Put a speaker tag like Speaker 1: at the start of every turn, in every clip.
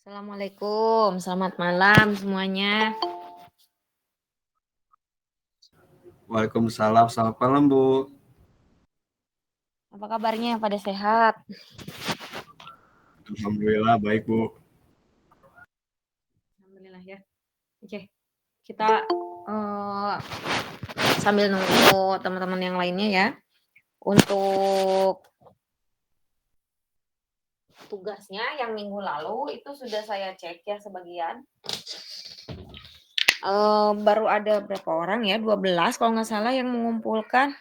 Speaker 1: Assalamualaikum, selamat malam semuanya.
Speaker 2: Waalaikumsalam, selamat malam Bu.
Speaker 1: Apa kabarnya? Pada sehat?
Speaker 2: Alhamdulillah baik Bu.
Speaker 1: Alhamdulillah ya. Oke, kita sambil nunggu teman-teman yang lainnya ya. Untuk tugasnya yang minggu lalu itu sudah saya cek ya sebagian. Baru ada berapa orang ya? 12 kalau nggak salah yang mengumpulkan.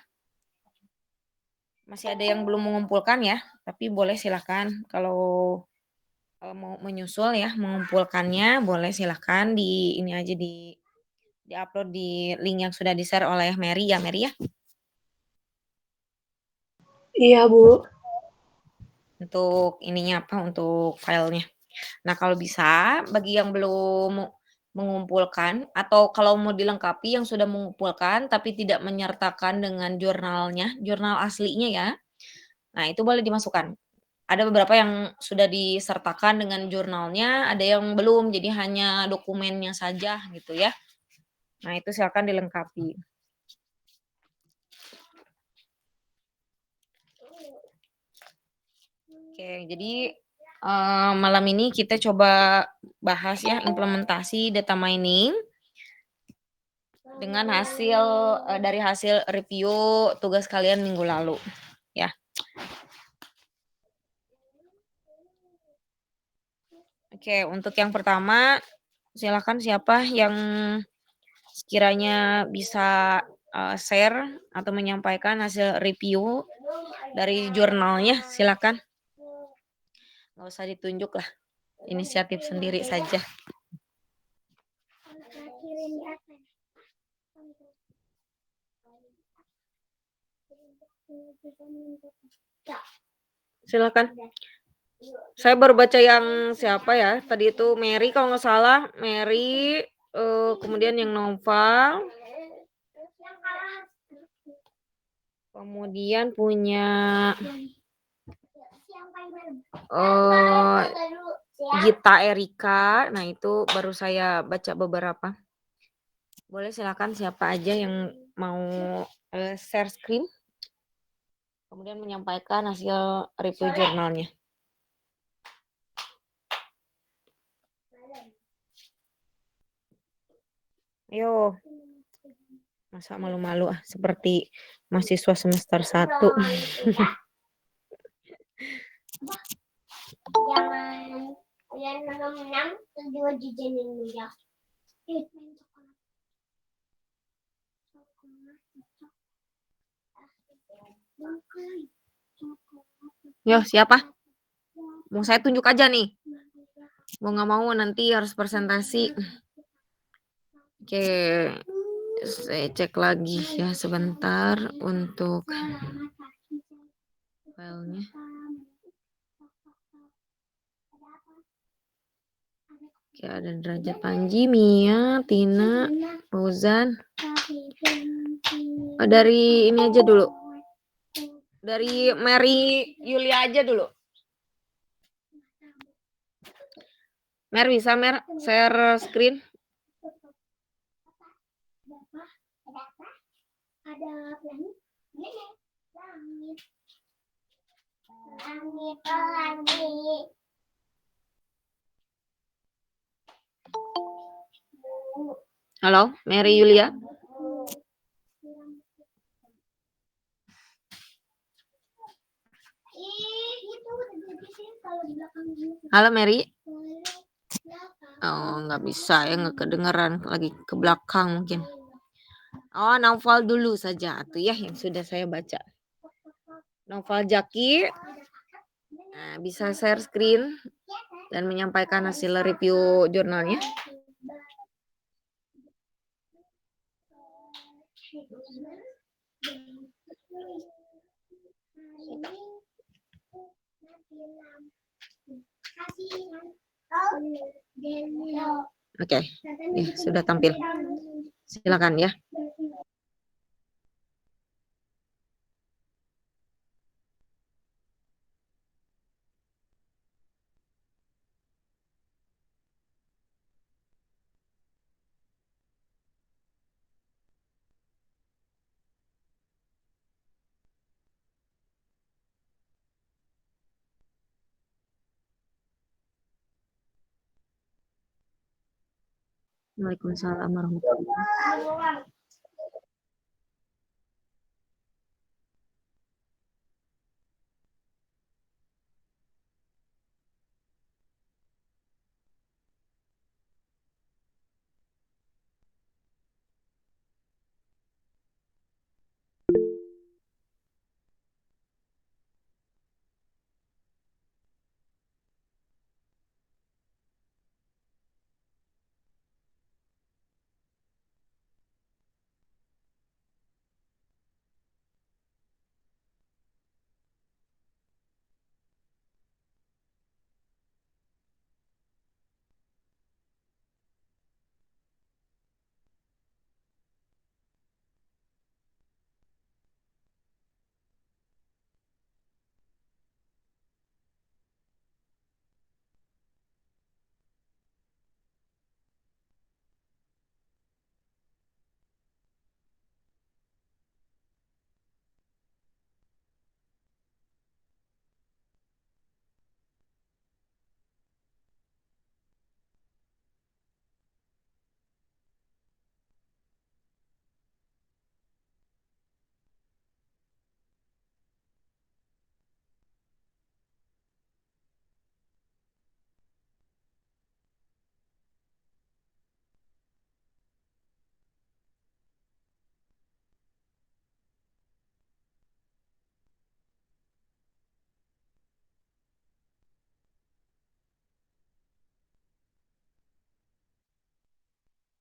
Speaker 1: Masih ada yang belum mengumpulkan ya, tapi boleh silahkan kalau mau menyusul ya, mengumpulkannya boleh silahkan di ini aja di upload di link yang sudah di share oleh Mary ya Mary ya.
Speaker 3: Iya Bu.
Speaker 1: Untuk ininya apa? Untuk filenya. Nah kalau bisa bagi yang belum mengumpulkan atau kalau mau dilengkapi yang sudah mengumpulkan tapi tidak menyertakan dengan jurnalnya, jurnal aslinya ya. Nah itu boleh dimasukkan. Ada beberapa yang sudah disertakan dengan jurnalnya, ada yang belum, jadi hanya dokumennya saja gitu ya. Nah itu silakan dilengkapi. Oke, jadi malam ini kita coba bahas ya implementasi data mining dengan hasil dari hasil review tugas kalian minggu lalu ya. Oke, untuk yang pertama silakan siapa yang sekiranya bisa share atau menyampaikan hasil review dari jurnalnya, silakan. Nggak usah ditunjuk lah, inisiatif sendiri saja. Silakan. Saya baru baca yang siapa ya? Tadi itu Mary kalau nggak salah. Mary, kemudian yang Noval. Kemudian punya Gita Erika. Nah itu baru saya baca beberapa. Boleh silakan siapa aja yang mau share screen. Kemudian menyampaikan hasil review jurnalnya. Ayo. Masa malu-malu seperti mahasiswa semester 1. Jangan 6 kedua dijamin ya. Yo, siapa? Mau saya tunjuk aja nih. Mau nggak mau nanti harus presentasi. Oke, saya cek lagi ya sebentar untuk filenya. Oke, ada Derajat Panji, Mia, Tina, Fauzan. Dari ini aja dulu. Dari Mary Yulia aja dulu. Mer bisa share screen? Ada langit. Langit. Halo, Mary Yulia. Halo Mary. Oh, nggak bisa ya, nggak kedengeran, lagi ke belakang mungkin. Oh, Naufal dulu saja tuh ya yang sudah saya baca. Naufal Jaki, nah, bisa share screen dan menyampaikan hasil review jurnalnya. Oke, ya, sudah tampil. Silakan ya. Waalaikumsalam warahmatullahi wabarakatuh.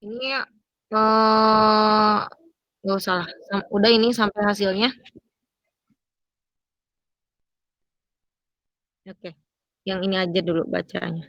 Speaker 1: Ini, nggak usah lah, udah ini sampai hasilnya? Oke, yang ini aja dulu bacanya.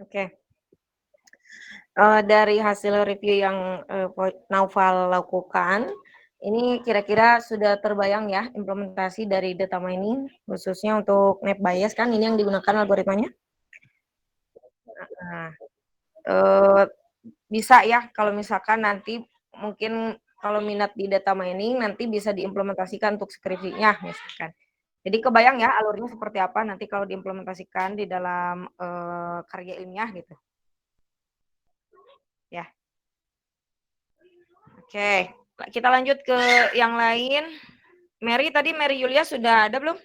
Speaker 1: Oke. Dari hasil review yang, Naufal lakukan, ini kira-kira sudah terbayang ya implementasi dari data mining, khususnya untuk net bias kan ini yang digunakan algoritmanya? Nah, bisa ya kalau misalkan nanti mungkin kalau minat di data mining nanti bisa diimplementasikan untuk skripsinya misalkan. Jadi kebayang ya alurnya seperti apa nanti kalau diimplementasikan di dalam, karya ilmiah gitu. Ya. Oke, kita lanjut ke yang lain. Mary Yulia sudah ada belum?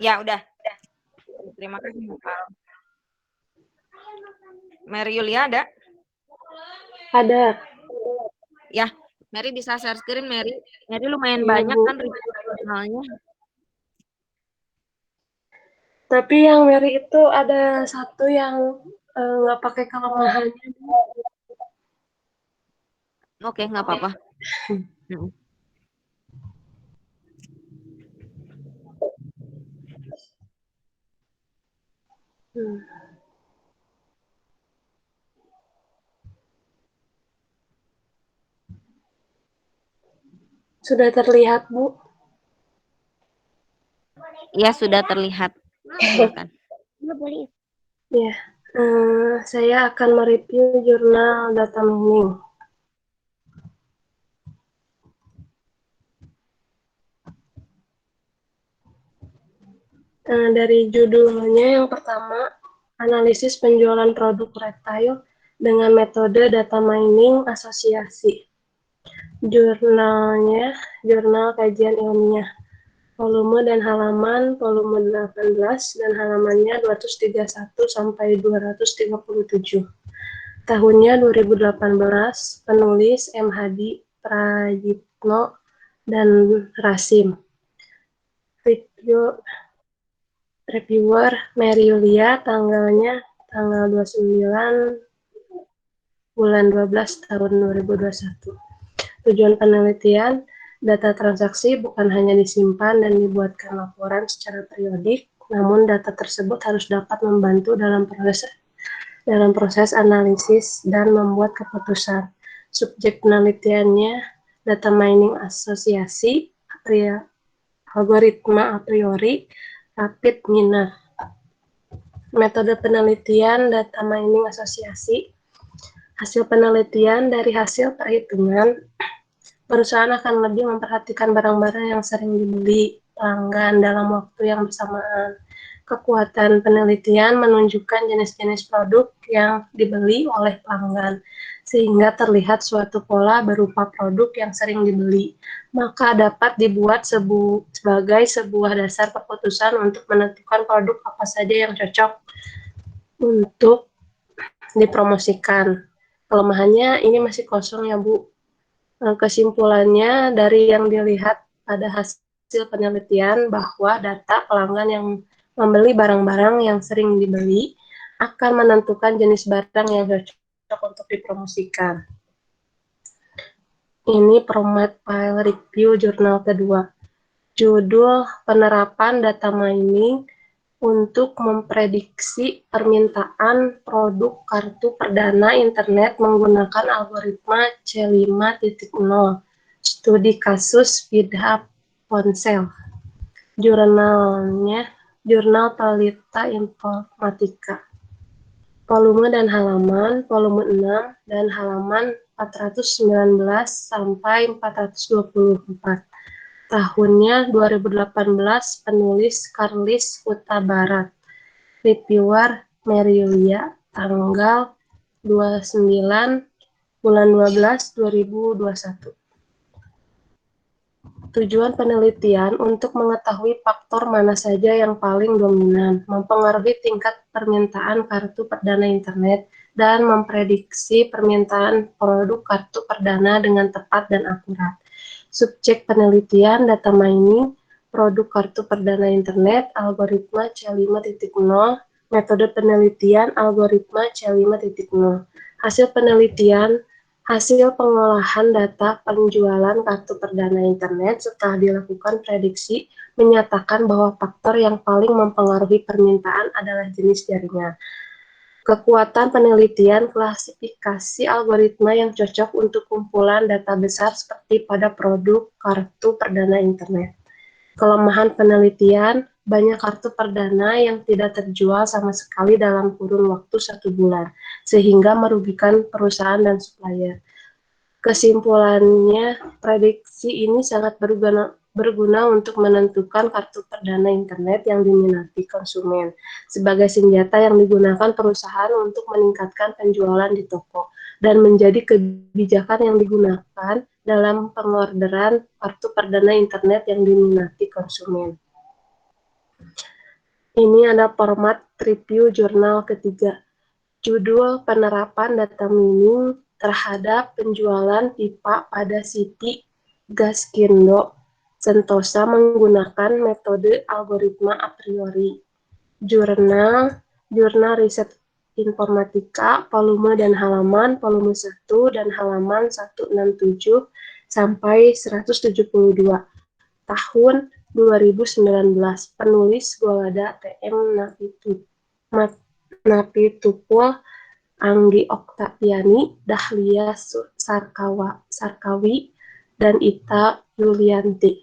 Speaker 1: Ya, udah. Terima kasih. Mary Yulia ada?
Speaker 3: Ada.
Speaker 1: Ya, Mary bisa share screen, Mary. Mary lumayan
Speaker 3: Iya,
Speaker 1: banyak
Speaker 3: Bu.
Speaker 1: kan jurnalnya.
Speaker 3: Tapi yang Mary itu ada satu yang nggak pakai kelemahannya.
Speaker 1: Oke, nggak apa-apa.
Speaker 3: Sudah terlihat, Bu?
Speaker 1: Iya, sudah terlihat. Silakan.
Speaker 3: Ya, saya akan mereview jurnal data mining. Dari judulnya yang pertama, analisis penjualan produk retail dengan metode data mining asosiasi. Jurnalnya, jurnal kajian ilmiah. Volume dan halaman, volume 18 dan halamannya 231 sampai 237. Tahunnya 2018, penulis M. Hadi Prajitno dan Rasim. Reviewer Mary Yulia, tanggalnya tanggal 29 bulan 12 tahun 2021. Tujuan penelitian, data transaksi bukan hanya disimpan dan dibuatkan laporan secara periodik, namun data tersebut harus dapat membantu dalam proses analisis dan membuat keputusan. Subjek penelitiannya, data mining asosiasi, algoritma a priori, rapid miner. Metode penelitian data mining asosiasi. Hasil penelitian dari hasil perhitungan, perusahaan akan lebih memperhatikan barang-barang yang sering dibeli pelanggan dalam waktu yang bersamaan. Kekuatan penelitian menunjukkan jenis-jenis produk yang dibeli oleh pelanggan, sehingga terlihat suatu pola berupa produk yang sering dibeli. Maka dapat dibuat sebagai sebuah dasar keputusan untuk menentukan produk apa saja yang cocok untuk dipromosikan. Kelemahannya ini masih kosong ya, Bu. Kesimpulannya dari yang dilihat pada hasil penelitian bahwa data pelanggan yang membeli barang-barang yang sering dibeli akan menentukan jenis barang yang cocok untuk dipromosikan. Ini Promet File Review jurnal kedua. Judul penerapan data mining untuk memprediksi permintaan produk kartu perdana internet menggunakan algoritma C5.0. Studi kasus Vidha Ponsel. Jurnalnya Jurnal Talita Informatika. Volume dan halaman, volume 6 dan halaman 419 sampai 424. Tahunnya 2018, penulis Karlis Huta Barat. Reviewer Mary Yulia, tanggal 29 bulan 12 2021. Tujuan penelitian untuk mengetahui faktor mana saja yang paling dominan mempengaruhi tingkat permintaan kartu perdana internet dan memprediksi permintaan produk kartu perdana dengan tepat dan akurat. Subjek penelitian data mining, produk kartu perdana internet, algoritma C5.0, metode penelitian, algoritma C5.0. Hasil penelitian, hasil pengolahan data penjualan kartu perdana internet setelah dilakukan prediksi menyatakan bahwa faktor yang paling mempengaruhi permintaan adalah jenis jaringan. Kekuatan penelitian klasifikasi algoritma yang cocok untuk kumpulan data besar seperti pada produk kartu perdana internet. Kelemahan penelitian, banyak kartu perdana yang tidak terjual sama sekali dalam kurun waktu 1 bulan, sehingga merugikan perusahaan dan supplier. Kesimpulannya, prediksi ini sangat berguna untuk menentukan kartu perdana internet yang diminati konsumen sebagai senjata yang digunakan perusahaan untuk meningkatkan penjualan di toko dan menjadi kebijakan yang digunakan dalam pengorderan kartu perdana internet yang diminati konsumen. Ini ada format review jurnal ketiga. Judul penerapan data mining terhadap penjualan pipa pada Siti Gaskindo Sentosa menggunakan metode algoritma a priori. Jurnal Riset Informatika, volume dan halaman, volume 1 dan halaman 167 sampai 172, tahun 2019, penulis Golada TM Napitupul, Anggi Oktaviani, Dahlia Sarkawi, dan Ita Yulianti.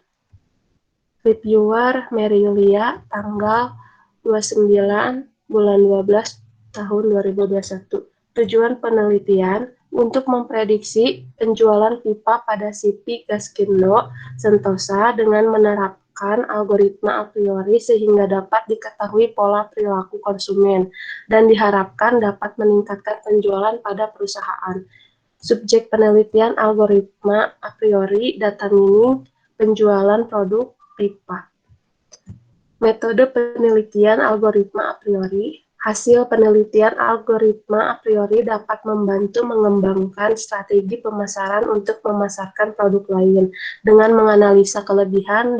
Speaker 3: Reviewer Merilia, tanggal 29 bulan 12 tahun 2021. Tujuan penelitian untuk memprediksi penjualan pipa pada Siti Gaskindo Sentosa dengan menerapkan algoritma a priori sehingga dapat diketahui pola perilaku konsumen dan diharapkan dapat meningkatkan penjualan pada perusahaan. Subjek penelitian algoritma a priori data mining penjualan produk pipa. Metode penelitian algoritma a priori. Hasil penelitian algoritma a priori dapat membantu mengembangkan strategi pemasaran untuk memasarkan produk lain dengan menganalisa kelebihan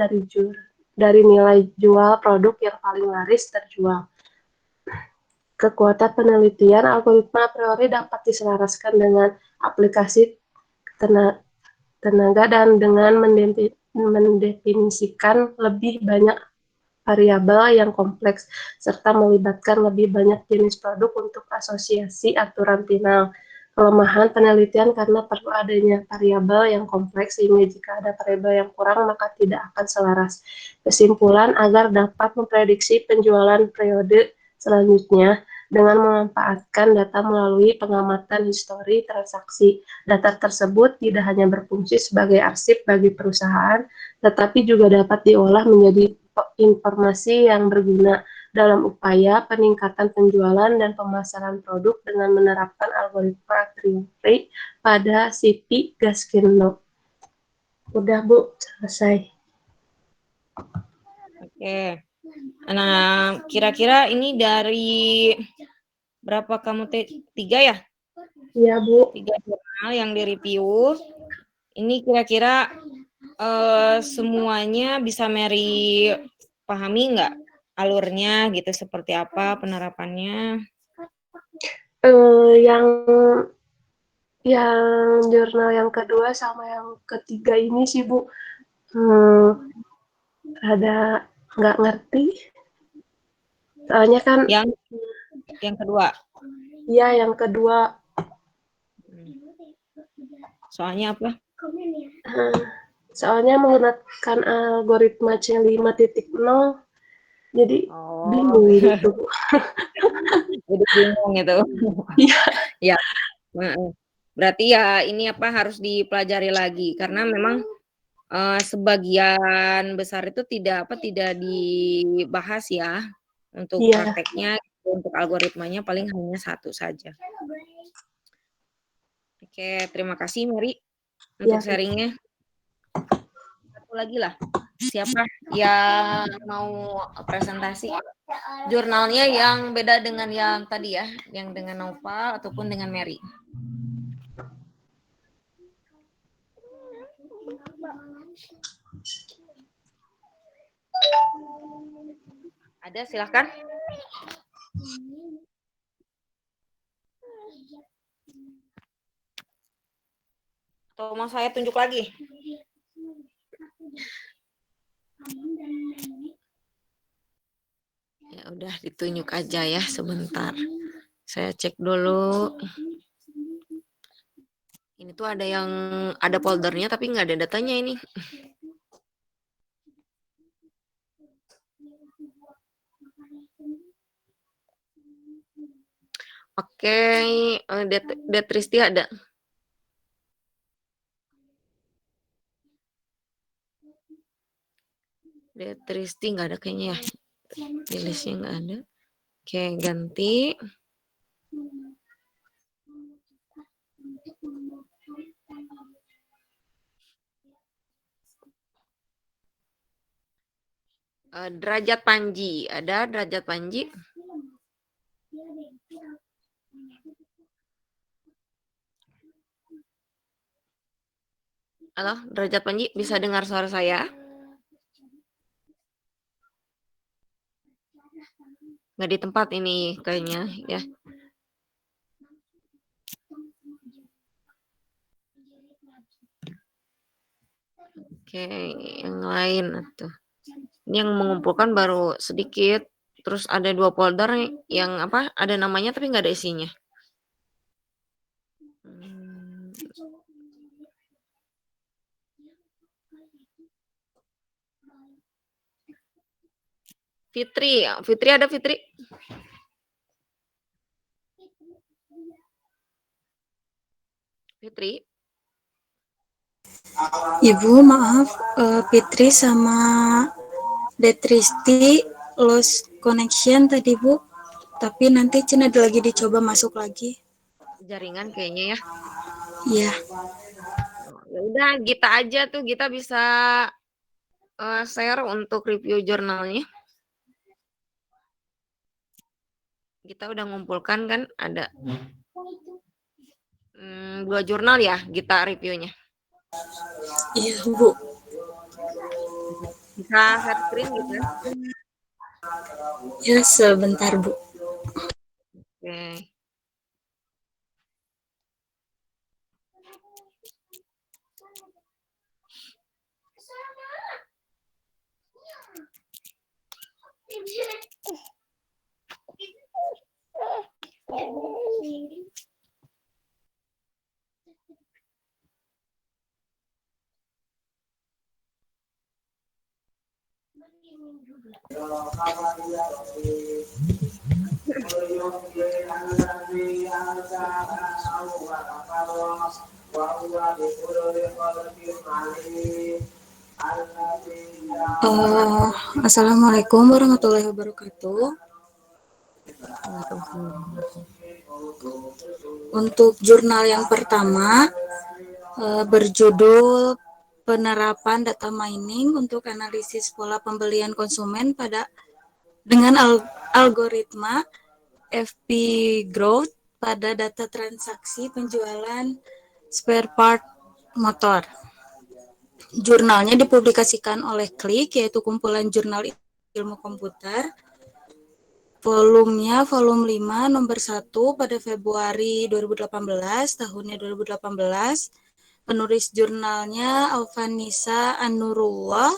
Speaker 3: dari nilai jual produk yang paling laris terjual. Kekuatan penelitian algoritma a priori dapat diselaraskan dengan aplikasi tenaga dan dengan mendefinisikan lebih banyak variabel yang kompleks, serta melibatkan lebih banyak jenis produk untuk asosiasi aturan final. Kelemahan penelitian karena perlu adanya variabel yang kompleks, sehingga jika ada variabel yang kurang, maka tidak akan selaras. Kesimpulan, agar dapat memprediksi penjualan periode selanjutnya dengan memanfaatkan data melalui pengamatan histori transaksi. Data tersebut tidak hanya berfungsi sebagai arsip bagi perusahaan, tetapi juga dapat diolah menjadi informasi yang berguna dalam upaya peningkatan penjualan dan pemasaran produk dengan menerapkan algoritma a priori pada Siti Gaskindo. Udah, Bu, selesai.
Speaker 1: Oke. Nah, kira-kira ini dari berapa kamu 3 ya?
Speaker 3: Iya, Bu.
Speaker 1: 3 jurnal yang direview. Ini kira-kira semuanya bisa Mary pahami nggak alurnya gitu, seperti apa penerapannya?
Speaker 3: Yang jurnal yang kedua sama yang ketiga ini sih, Bu, ada nggak ngerti. Soalnya kan
Speaker 1: yang kedua.
Speaker 3: Iya, yang kedua.
Speaker 1: Soalnya apa?
Speaker 3: Soalnya menggunakan algoritma C5.0, jadi bingung gitu.
Speaker 1: Jadi bingung gitu.
Speaker 3: Iya.
Speaker 1: Ya. Berarti ya ini harus dipelajari lagi karena memang sebagian besar itu tidak dibahas ya untuk prakteknya, untuk algoritmanya paling hanya 1 saja. Oke, terima kasih Mary untuk sharing-nya. Satu lagi lah, siapa yang mau presentasi jurnalnya yang beda dengan yang tadi ya, yang dengan Nova ataupun dengan Mary. Ada, silakan. Atau mau saya tunjuk lagi? Ya udah ditunjuk aja ya sebentar. Saya cek dulu. Ini tuh ada foldernya tapi nggak ada datanya ini. Oke, Detristi ada. Detristi nggak ada kayaknya ya. Di listnya nggak ada. Oke, ganti. Derajat Panji, ada Derajat Panji? Halo, Derajat Panji, bisa dengar suara saya? Nggak di tempat ini kayaknya ya. Oke, yang lain tuh. Ini yang mengumpulkan baru sedikit. Terus ada 2 folder yang apa? Ada namanya tapi nggak ada isinya. Fitri ada Fitri? Fitri?
Speaker 4: Ibu, maaf, Fitri sama Detristi lost connection tadi, Bu. Tapi nanti Cina lagi dicoba masuk lagi.
Speaker 1: Jaringan kayaknya ya.
Speaker 4: Iya.
Speaker 1: Ya udah, Gita aja tuh, Gita bisa share untuk review jurnalnya. Kita udah ngumpulkan kan ada 2 jurnal ya Gita reviewnya.
Speaker 4: Iya, Bu.
Speaker 1: Bisa share screen gitu ya?
Speaker 4: Ya, sebentar, Bu.
Speaker 1: Oke.
Speaker 4: Assalamualaikum warahmatullahi wabarakatuh. Untuk jurnal yang pertama berjudul penerapan data mining untuk analisis pola pembelian konsumen dengan algoritma FP Growth pada data transaksi penjualan spare part motor. Jurnalnya dipublikasikan oleh Klik, yaitu kumpulan jurnal ilmu komputer. Volumenya volume 5 nomor 1 pada Februari 2018, tahunnya 2018. Penulis jurnalnya Alvanisa Anurullah,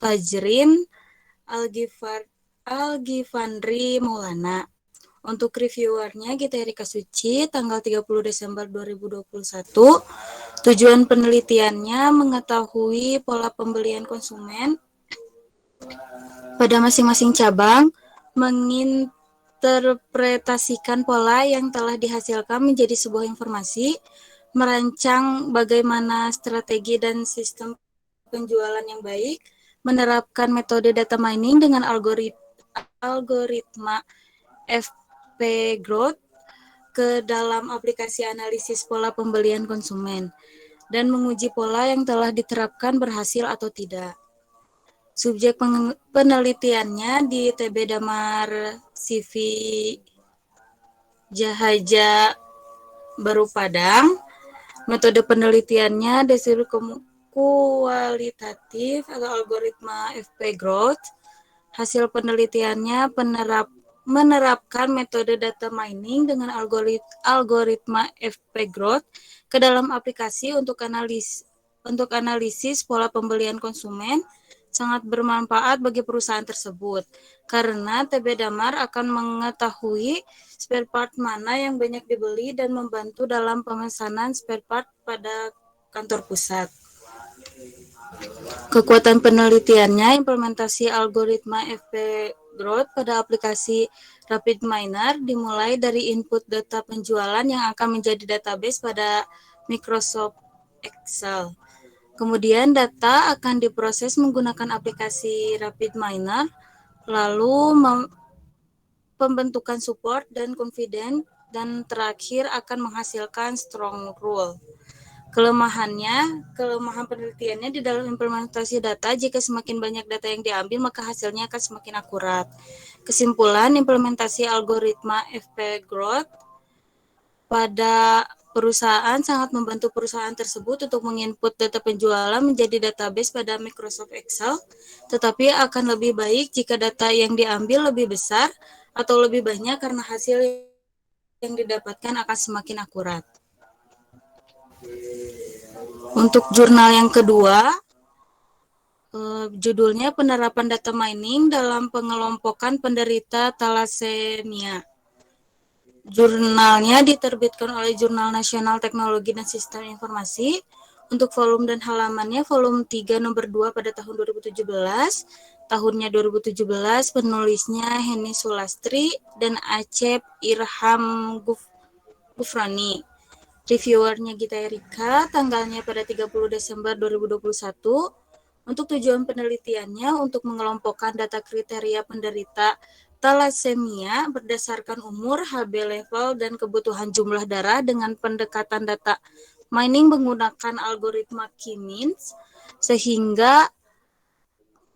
Speaker 4: Fajrin Algifandri Maulana. Untuk reviewernya Gita Erika Suci, tanggal 30 Desember 2021. Tujuan penelitiannya mengetahui pola pembelian konsumen pada masing-masing cabang, menginterpretasikan pola yang telah dihasilkan menjadi sebuah informasi, merancang bagaimana strategi dan sistem penjualan yang baik, menerapkan metode data mining dengan algoritma FP Growth ke dalam aplikasi analisis pola pembelian konsumen, dan menguji pola yang telah diterapkan berhasil atau tidak. Subjek penelitiannya di TB Damar CV Jahaja Baru Padang. Metode penelitiannya deskripsi kualitatif atau algoritma FP Growth. Hasil penelitiannya menerapkan metode data mining dengan algoritma FP Growth ke dalam aplikasi untuk analisis pola pembelian konsumen sangat bermanfaat bagi perusahaan tersebut, karena TB Damar akan mengetahui spare part mana yang banyak dibeli dan membantu dalam pemesanan spare part pada kantor pusat. Kekuatan penelitiannya, implementasi algoritma FP Growth pada aplikasi RapidMiner dimulai dari input data penjualan yang akan menjadi database pada Microsoft Excel. Kemudian data akan diproses menggunakan aplikasi RapidMiner, lalu pembentukan support dan confident, dan terakhir akan menghasilkan strong rule. Kelemahan penelitiannya di dalam implementasi data, jika semakin banyak data yang diambil, maka hasilnya akan semakin akurat. Kesimpulan, implementasi algoritma FP Growth pada perusahaan sangat membantu perusahaan tersebut untuk menginput data penjualan menjadi database pada Microsoft Excel, tetapi akan lebih baik jika data yang diambil lebih besar atau lebih banyak karena hasil yang didapatkan akan semakin akurat. Untuk jurnal yang kedua, judulnya Penerapan Data Mining dalam Pengelompokan Penderita Thalassemia. Jurnalnya diterbitkan oleh Jurnal Nasional Teknologi dan Sistem Informasi. Untuk volume dan halamannya, volume 3 nomor 2 pada tahun 2017, tahunnya 2017, penulisnya Henny Sulastri dan Acep Irham Gufrani. Reviewernya Gita Erika, tanggalnya pada 30 Desember 2021. Untuk tujuan penelitiannya untuk mengelompokkan data kriteria penderita thalassemia berdasarkan umur, HB level, dan kebutuhan jumlah darah dengan pendekatan data mining menggunakan algoritma K-means, sehingga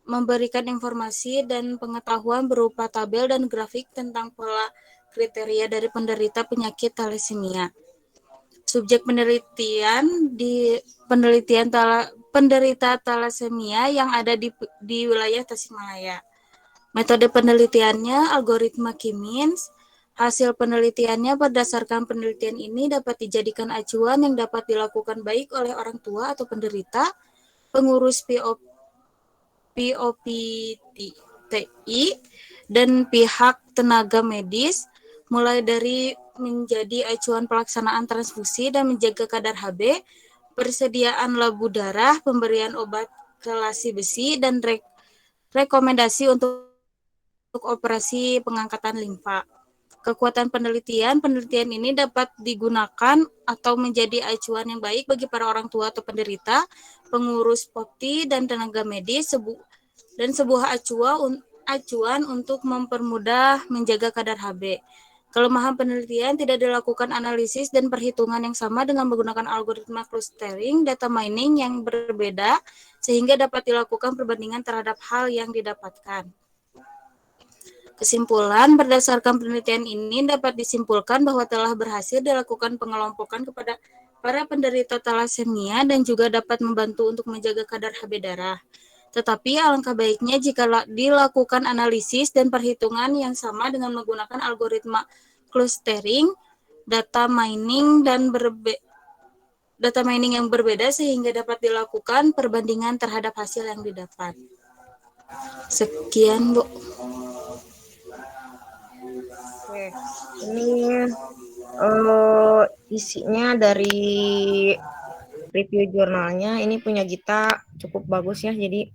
Speaker 4: memberikan informasi dan pengetahuan berupa tabel dan grafik tentang pola kriteria dari penderita penyakit thalassemia. Subjek penelitian di penderita thalassemia yang ada di wilayah Tasikmalaya. Metode penelitiannya algoritma K-means. Hasil penelitiannya berdasarkan penelitian ini dapat dijadikan acuan yang dapat dilakukan baik oleh orang tua atau penderita, pengurus POPTI, dan pihak tenaga medis, mulai dari menjadi acuan pelaksanaan transfusi dan menjaga kadar HB, persediaan labu darah, pemberian obat kelasi besi, dan rekomendasi untuk operasi pengangkatan limfa. Kekuatan penelitian ini dapat digunakan atau menjadi acuan yang baik bagi para orang tua atau penderita, pengurus POPTI, dan tenaga medis, dan sebuah acuan untuk mempermudah menjaga kadar HB. Kelemahan penelitian tidak dilakukan analisis dan perhitungan yang sama dengan menggunakan algoritma clustering data mining yang berbeda, sehingga dapat dilakukan perbandingan terhadap hal yang didapatkan. Kesimpulan, berdasarkan penelitian ini dapat disimpulkan bahwa telah berhasil dilakukan pengelompokan kepada para penderita thalassemia dan juga dapat membantu untuk menjaga kadar HB darah. Tetapi alangkah baiknya jika dilakukan analisis dan perhitungan yang sama dengan menggunakan algoritma clustering, data mining yang berbeda sehingga dapat dilakukan perbandingan terhadap hasil yang didapat. Sekian, Bu.
Speaker 1: Oke, ini isinya dari review jurnalnya ini punya Gita cukup bagus ya. Jadi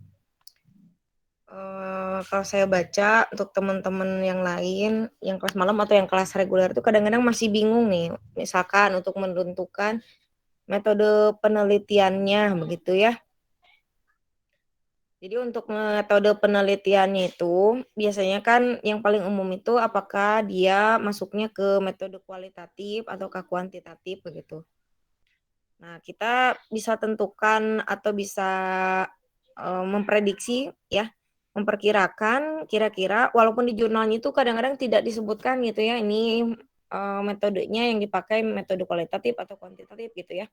Speaker 1: kalau saya baca untuk teman-teman yang lain yang kelas malam atau yang kelas reguler itu kadang-kadang masih bingung nih, misalkan untuk menentukan metode penelitiannya begitu ya. Jadi untuk metode penelitiannya itu biasanya kan yang paling umum itu apakah dia masuknya ke metode kualitatif atau ke kuantitatif begitu. Nah, kita bisa tentukan atau bisa memprediksi ya, memperkirakan kira-kira walaupun di jurnalnya itu kadang-kadang tidak disebutkan gitu ya, ini metodenya yang dipakai metode kualitatif atau kuantitatif gitu ya.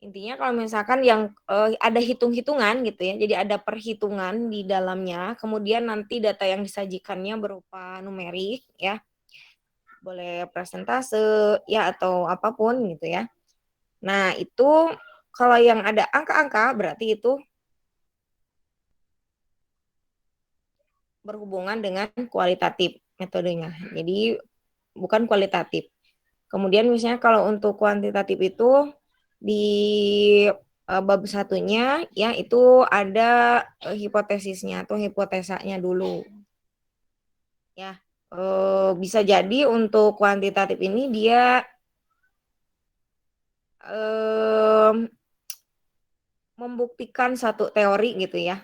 Speaker 1: Intinya kalau misalkan yang ada hitung-hitungan gitu ya, jadi ada perhitungan di dalamnya, kemudian nanti data yang disajikannya berupa numerik ya, boleh persentase ya atau apapun gitu ya. Nah itu kalau yang ada angka-angka berarti itu berhubungan dengan kualitatif metodenya. Jadi bukan kualitatif. Kemudian misalnya kalau untuk kuantitatif itu di bab satunya ya itu ada hipotesisnya atau hipotesanya dulu. Ya, bisa jadi untuk kuantitatif ini dia membuktikan satu teori gitu ya.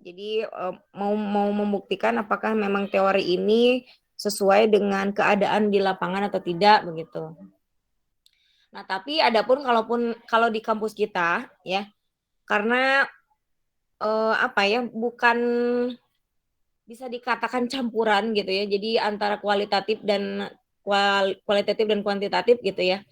Speaker 1: Jadi mau membuktikan apakah memang teori ini sesuai dengan keadaan di lapangan atau tidak begitu. Nah, tapi adapun kalau di kampus kita ya, karena apa ya, bukan bisa dikatakan campuran gitu ya. Jadi antara kualitatif dan kuantitatif gitu ya.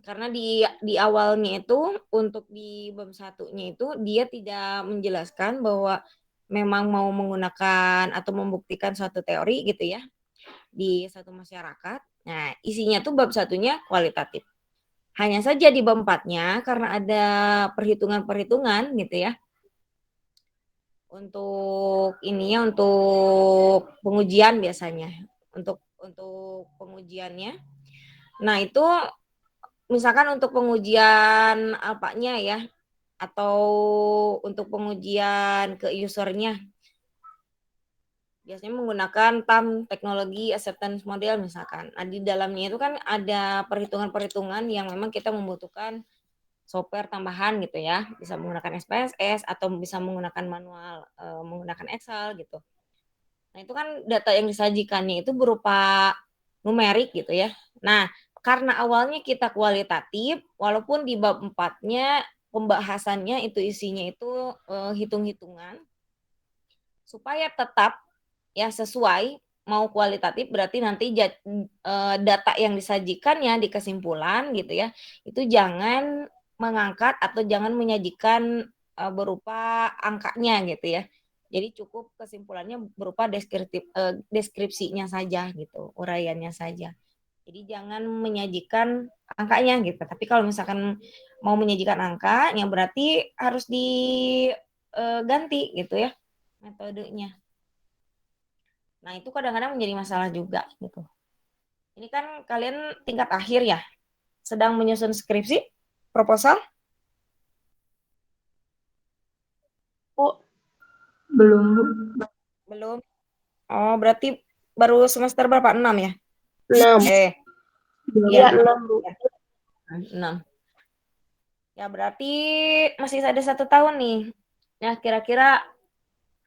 Speaker 1: Karena di awalnya itu untuk di bab satunya itu dia tidak menjelaskan bahwa memang mau menggunakan atau membuktikan suatu teori gitu ya di satu masyarakat. Nah, isinya tuh bab satunya kualitatif. Hanya saja di bab 4-nya karena ada perhitungan-perhitungan gitu ya. Untuk pengujian biasanya. Untuk pengujiannya. Nah, itu misalkan untuk pengujian apanya ya, atau untuk pengujian ke usernya, biasanya menggunakan TAM, teknologi acceptance model misalkan. Nah, di dalamnya itu kan ada perhitungan-perhitungan yang memang kita membutuhkan software tambahan gitu ya, bisa menggunakan SPSS atau bisa menggunakan manual, menggunakan Excel gitu. Nah, itu kan data yang disajikannya itu berupa numerik gitu ya. Nah, karena awalnya kita kualitatif, walaupun di bab 4-nya pembahasannya itu isinya itu hitung-hitungan, supaya tetap ya sesuai, mau kualitatif berarti nanti data yang disajikannya di kesimpulan gitu ya, itu jangan mengangkat atau jangan menyajikan berupa angkanya gitu ya. Jadi cukup kesimpulannya berupa deskripsinya saja gitu, uraiannya saja. Jadi jangan menyajikan angkanya gitu. Tapi kalau misalkan mau menyajikan angka, yang berarti harus diganti gitu ya metodenya. Nah, itu kadang-kadang menjadi masalah juga gitu. Ini kan kalian tingkat akhir ya, sedang menyusun skripsi, proposal?
Speaker 3: Oh, belum, Bu.
Speaker 1: Belum. Oh, berarti baru semester berapa? 6 ya?
Speaker 3: 6.
Speaker 1: Iya,
Speaker 3: Iya, 6, Bu.
Speaker 1: ya, 6. Ya, berarti masih ada 1 tahun nih. Ya, kira-kira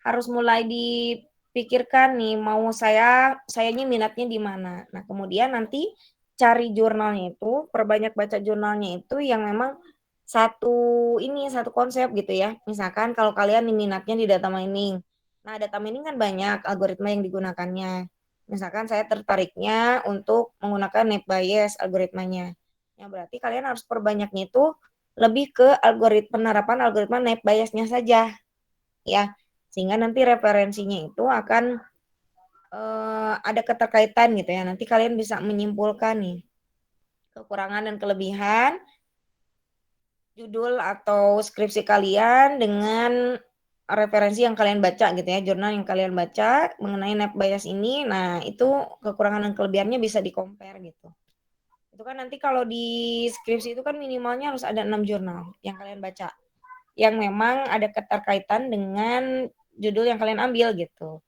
Speaker 1: harus mulai dipikirkan nih, mau sayanya minatnya di mana. Nah, kemudian nanti cari jurnalnya itu, perbanyak baca jurnalnya itu yang memang satu konsep gitu ya. Misalkan kalau kalian minatnya di data mining. Nah, data mining kan banyak algoritma yang digunakannya. Misalkan saya tertariknya untuk menggunakan net bias algoritmanya. Ya, berarti kalian harus perbanyaknya itu lebih ke penerapan algoritma net biasnya saja. Ya, sehingga nanti referensinya itu akan ada keterkaitan gitu ya. Nanti kalian bisa menyimpulkan nih kekurangan dan kelebihan judul atau skripsi kalian dengan referensi yang kalian baca gitu ya, jurnal yang kalian baca mengenai net bias ini. Nah, itu kekurangan dan kelebihannya bisa di-compare gitu. Itu kan nanti kalau di skripsi itu kan minimalnya harus ada 6 jurnal yang kalian baca. Yang memang ada keterkaitan dengan judul yang kalian ambil gitu.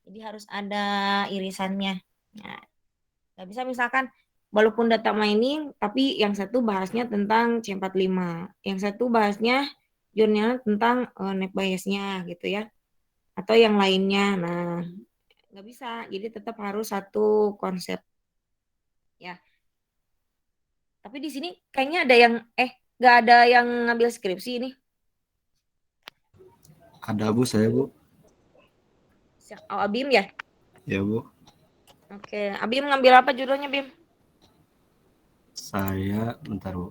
Speaker 1: Jadi harus ada irisannya. Nah, nggak bisa misalkan walaupun data mining, tapi yang satu bahasnya tentang C45, yang satu bahasnya jurnalnya tentang net biasnya gitu ya, atau yang lainnya. Nah, nggak bisa. Jadi tetap harus satu konsep ya. Tapi di sini kayaknya ada yang nggak ada yang ngambil skripsi ini.
Speaker 2: Ada Bu, saya Bu.
Speaker 1: Oh, Abim ya?
Speaker 2: Ya Bu.
Speaker 1: Oke, Abim ngambil apa judulnya, Bim?
Speaker 2: Saya, bentar Bu.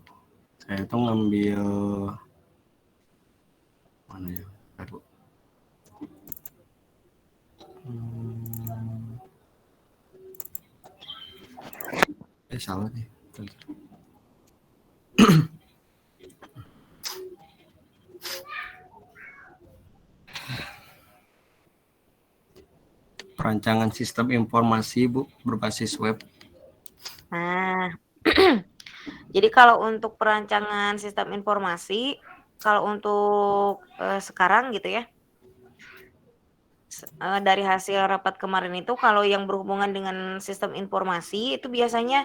Speaker 2: Saya tuh ngambil mana ya? Bentar Bu. Salah nih. Bentar. perancangan sistem informasi, Bu, berbasis web.
Speaker 1: Nah, jadi kalau untuk perancangan sistem informasi, kalau untuk sekarang gitu ya, dari hasil rapat kemarin itu kalau yang berhubungan dengan sistem informasi itu biasanya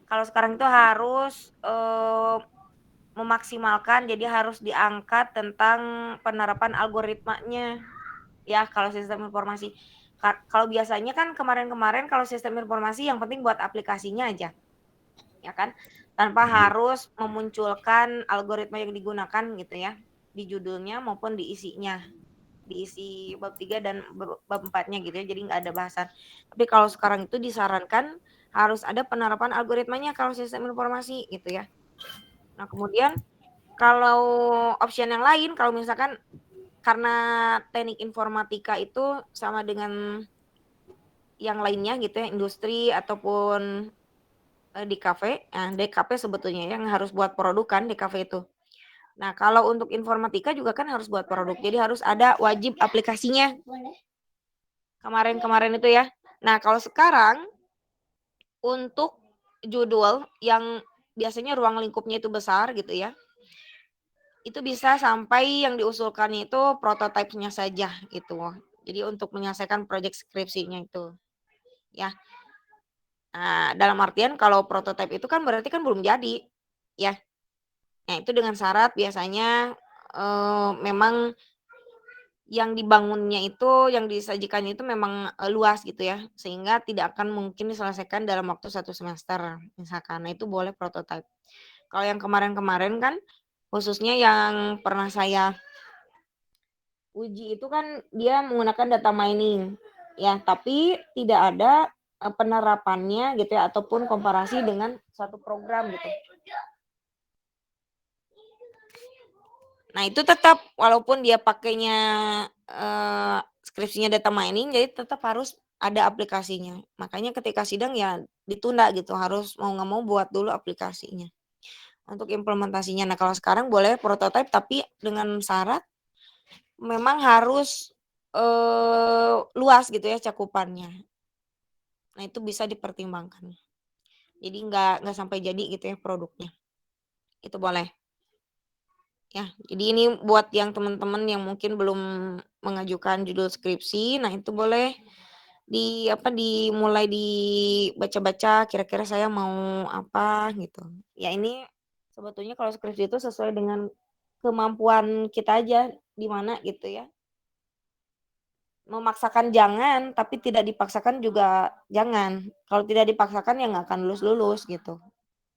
Speaker 1: kalau sekarang itu harus memaksimalkan, jadi harus diangkat tentang penerapan algoritmanya ya kalau sistem informasi. Kalau biasanya kan kemarin-kemarin kalau sistem informasi yang penting buat aplikasinya aja, ya kan? Tanpa harus memunculkan algoritma yang digunakan gitu ya, di judulnya maupun di isinya. Diisi bab 3 dan bab 4-nya gitu ya, jadi nggak ada bahasan. Tapi kalau sekarang itu disarankan harus ada penerapan algoritmanya kalau sistem informasi gitu ya. Nah kemudian kalau option yang lain, kalau misalkan karena teknik informatika itu sama dengan yang lainnya gitu ya, industri ataupun di kafe, nah DKP sebetulnya yang harus buat produk kan DKV itu. Nah kalau untuk informatika juga kan harus buat produk, jadi harus ada wajib aplikasinya. Kemarin-kemarin itu ya. Nah kalau sekarang untuk judul yang biasanya ruang lingkupnya itu besar gitu ya, itu bisa sampai yang diusulkannya itu prototipenya saja gitu. Jadi untuk menyelesaikan proyek skripsinya itu ya. Nah, dalam artian kalau prototipe itu kan berarti kan belum jadi ya. Nah, itu dengan syarat biasanya memang yang dibangunnya itu, yang disajikannya itu memang luas gitu ya, sehingga tidak akan mungkin diselesaikan dalam waktu 1 semester misalkan. Nah, itu boleh prototipe. Kalau yang kemarin-kemarin kan khususnya yang pernah saya uji itu kan dia menggunakan data mining ya, tapi tidak ada penerapannya gitu ya ataupun komparasi dengan suatu program gitu. Nah, itu tetap walaupun dia pakainya skripsinya data mining, jadi tetap harus ada aplikasinya. Makanya ketika sidang ya ditunda gitu, harus mau nggak mau buat dulu aplikasinya untuk implementasinya. Nah, kalau sekarang boleh prototipe tapi dengan syarat memang harus luas gitu ya cakupannya. Nah, itu bisa dipertimbangkan. Jadi nggak sampai jadi gitu ya produknya. Itu boleh. Ya, jadi ini buat yang teman-teman yang mungkin belum mengajukan judul skripsi, nah itu boleh dimulai dibaca-baca kira-kira saya mau apa gitu. Ya ini sebetulnya kalau skripsi itu sesuai dengan kemampuan kita aja di mana gitu ya. Memaksakan jangan, tapi tidak dipaksakan juga jangan. Kalau tidak dipaksakan ya nggak akan lulus-lulus gitu.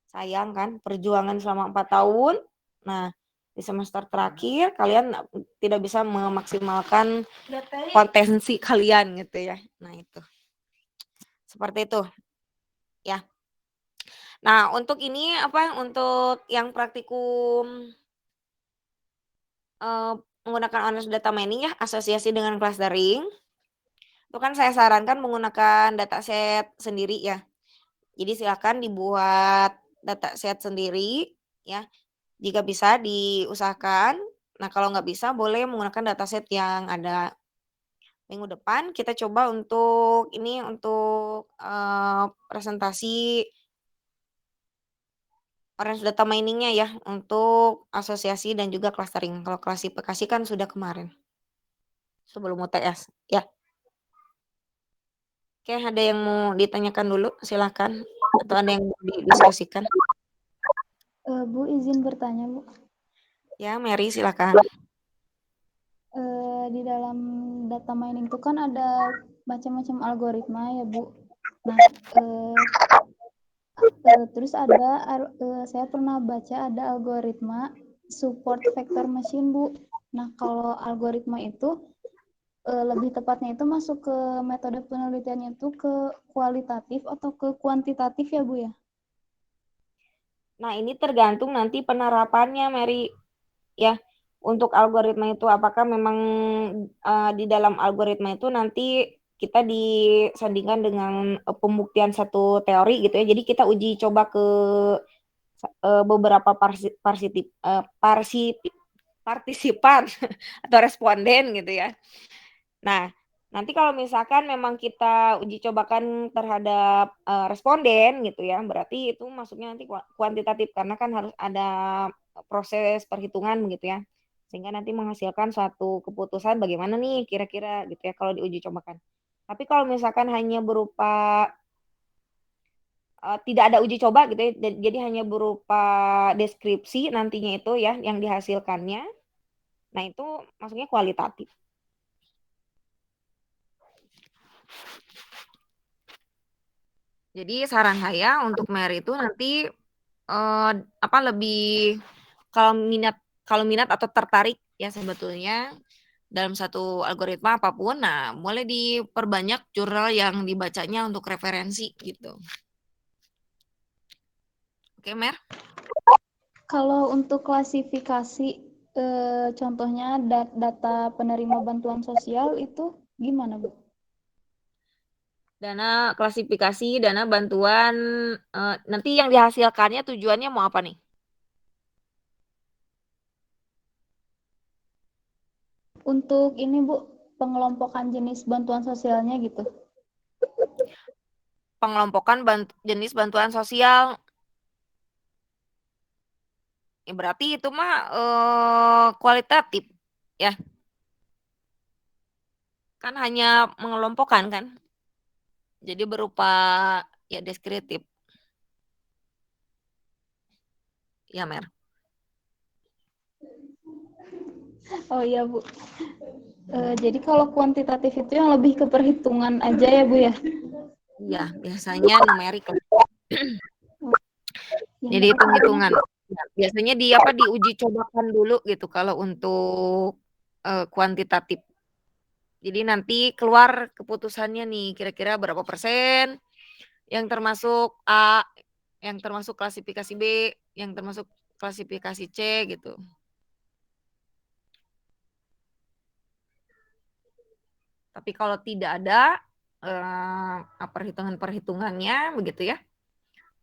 Speaker 1: Sayang kan perjuangan selama 4 tahun. Nah, di semester terakhir kalian tidak bisa memaksimalkan potensi kalian gitu ya. Nah, itu. Seperti itu. Ya. Nah, untuk ini untuk yang praktikum menggunakan honest data mining ya, asosiasi dengan clustering. Itu kan saya sarankan menggunakan dataset sendiri ya. Jadi silakan dibuat dataset sendiri ya. Jika bisa diusahakan. Nah, kalau nggak bisa boleh menggunakan dataset yang ada. Minggu depan kita coba untuk presentasi orange data mining-nya ya untuk asosiasi dan juga clustering. Kalau klasifikasi kan sudah kemarin. Sebelum UTS ya. Oke, ada yang mau ditanyakan dulu? Silakan. Atau ada yang mau didiskusikan?
Speaker 5: Bu, izin bertanya, Bu.
Speaker 1: Ya, Mary silakan.
Speaker 5: Di dalam data mining itu kan ada macam-macam algoritma ya, Bu. Nah, terus saya pernah baca ada algoritma support vector machine, Bu. Nah, kalau algoritma itu lebih tepatnya itu masuk ke metode penelitiannya itu ke kualitatif atau ke kuantitatif ya, Bu ya?
Speaker 1: Nah, ini tergantung nanti penerapannya, Mary. Ya, untuk algoritma itu apakah memang di dalam algoritma itu nanti kita disandingkan dengan pembuktian satu teori gitu ya. Jadi kita uji coba ke beberapa partisipan atau responden gitu ya. Nah, Nanti kalau misalkan memang kita uji cobakan terhadap, responden gitu ya, berarti itu masuknya nanti kuantitatif karena kan harus ada proses perhitungan begitu ya. Sehingga nanti menghasilkan suatu keputusan bagaimana nih kira-kira gitu ya kalau diuji cobakan. Tapi kalau misalkan hanya berupa, tidak ada uji coba gitu ya, jadi hanya berupa deskripsi nantinya itu ya yang dihasilkannya, nah itu masuknya kualitatif. Jadi saran saya untuk Mary itu nanti lebih kalau minat atau tertarik ya sebetulnya dalam satu algoritma apapun, nah boleh diperbanyak jurnal yang dibacanya untuk referensi gitu. Oke, Mer?
Speaker 5: Kalau untuk klasifikasi, contohnya data penerima bantuan sosial itu gimana, Bu?
Speaker 1: Dana klasifikasi, dana bantuan, nanti yang dihasilkannya tujuannya mau apa nih?
Speaker 5: Untuk ini, Bu, pengelompokan jenis bantuan sosialnya gitu.
Speaker 1: Pengelompokan jenis bantuan sosial. Ya berarti itu mah kualitatif ya. Kan hanya mengelompokkan kan. Jadi berupa ya deskriptif. Ya, Mer.
Speaker 5: Oh iya, Bu. Jadi kalau kuantitatif itu yang lebih ke perhitungan aja ya, Bu ya?
Speaker 1: Iya, biasanya numerik lah.
Speaker 5: Yang
Speaker 1: Jadi hitung-hitungan. Ya, biasanya diuji cobakan dulu gitu kalau untuk kuantitatif. Jadi nanti keluar keputusannya nih kira-kira berapa persen yang termasuk A, yang termasuk klasifikasi B, yang termasuk klasifikasi C gitu. Tapi kalau tidak ada perhitungan-perhitungannya begitu ya.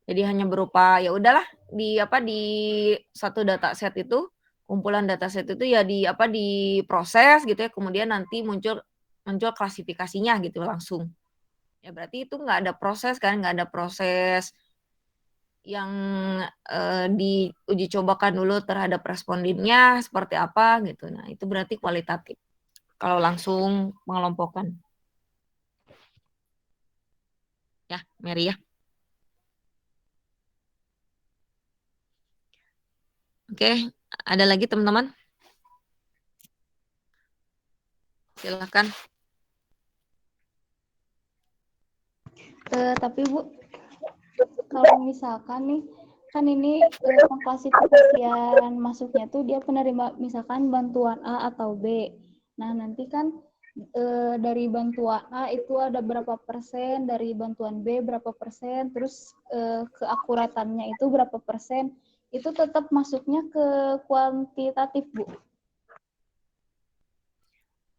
Speaker 1: Jadi hanya berupa ya udahlah di satu dataset itu, kumpulan dataset itu ya diproses gitu ya, kemudian nanti muncul klasifikasinya gitu langsung. Ya berarti itu nggak ada proses kan, nggak ada proses yang diuji cobakan dulu terhadap respondennya seperti apa gitu. Nah itu berarti kualitatif kalau langsung mengelompokkan. Ya, Mary ya. Oke, ada lagi teman-teman? Silakan.
Speaker 5: Tapi Bu, kalau misalkan nih, kan ini pengklasifikasian masuknya tuh dia penerima misalkan bantuan A atau B. Nah, nanti kan dari bantuan A itu ada berapa persen, dari bantuan B berapa persen, terus keakuratannya itu berapa persen, itu tetap masuknya ke kuantitatif, Bu.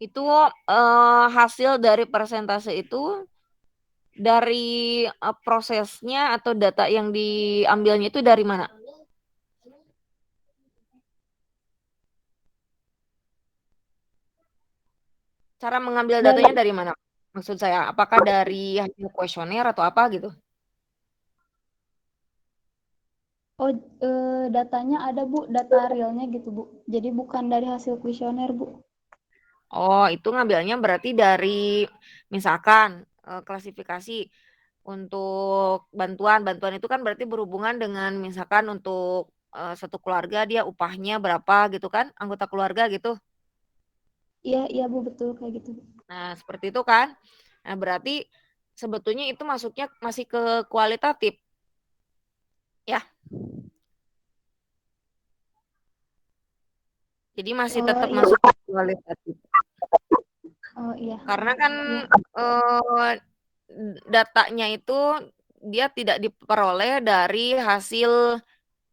Speaker 1: Itu hasil dari persentase itu dari prosesnya atau data yang diambilnya itu dari mana? Cara mengambil datanya dari mana? Maksud saya, apakah dari hasil kuesioner atau apa gitu?
Speaker 5: Oh, datanya ada Bu, data realnya gitu Bu. Jadi bukan dari hasil kuesioner Bu.
Speaker 1: Oh, itu ngambilnya berarti dari misalkan klasifikasi untuk bantuan itu kan berarti berhubungan dengan misalkan untuk satu keluarga dia upahnya berapa gitu kan, anggota keluarga gitu.
Speaker 5: Iya, iya Bu, betul kayak gitu.
Speaker 1: Nah, seperti itu kan. Nah, berarti sebetulnya itu masuknya masih ke kualitatif. Ya. Jadi masih
Speaker 5: Oh
Speaker 1: tetap
Speaker 5: iya,
Speaker 1: masuk ke kualitatif.
Speaker 5: oh iya.
Speaker 1: Karena kan
Speaker 5: Iya.
Speaker 1: datanya itu dia tidak diperoleh dari hasil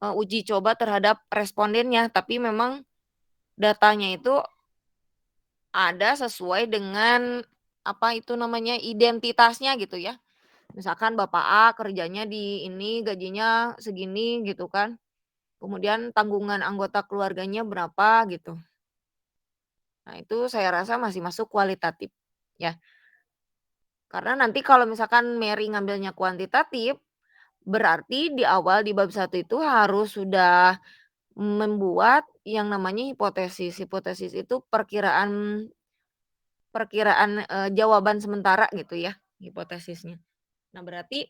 Speaker 1: uji coba terhadap respondennya, tapi memang datanya itu ada sesuai dengan apa itu namanya identitasnya gitu ya. Misalkan Bapak A kerjanya di ini gajinya segini gitu kan. Kemudian tanggungan anggota keluarganya berapa gitu. Nah, itu saya rasa masih masuk kualitatif ya. Karena nanti kalau misalkan Mary ngambilnya kuantitatif, berarti di awal di bab 1 itu harus sudah membuat yang namanya hipotesis. Hipotesis itu perkiraan jawaban sementara gitu ya, hipotesisnya. Nah, berarti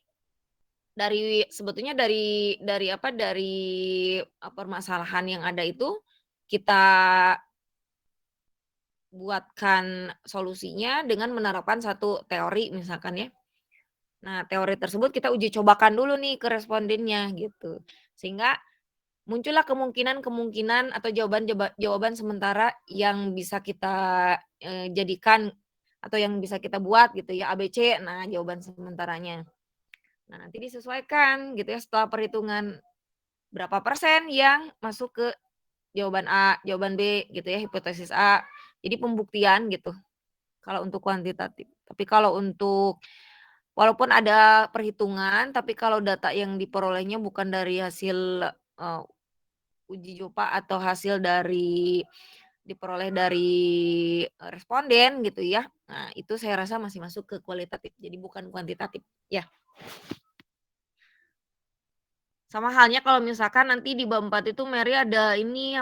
Speaker 1: sebetulnya dari permasalahan yang ada itu kita buatkan solusinya dengan menerapkan satu teori misalkan ya. Nah, teori tersebut kita uji cobakan dulu nih ke respondennya gitu. Sehingga muncullah kemungkinan-kemungkinan atau jawaban sementara yang bisa kita jadikan atau yang bisa kita buat gitu ya, ABC. Nah, jawaban sementaranya. Nah, nanti disesuaikan gitu ya setelah perhitungan berapa persen yang masuk ke jawaban A, jawaban B gitu ya, hipotesis A. Jadi pembuktian gitu kalau untuk kuantitatif. Tapi kalau untuk walaupun ada perhitungan, tapi kalau data yang diperolehnya bukan dari hasil uji coba atau hasil diperoleh dari responden gitu ya. Nah, itu saya rasa masih masuk ke kualitatif. Jadi bukan kuantitatif ya. Sama halnya kalau misalkan nanti di bab 4 itu Mary ada ini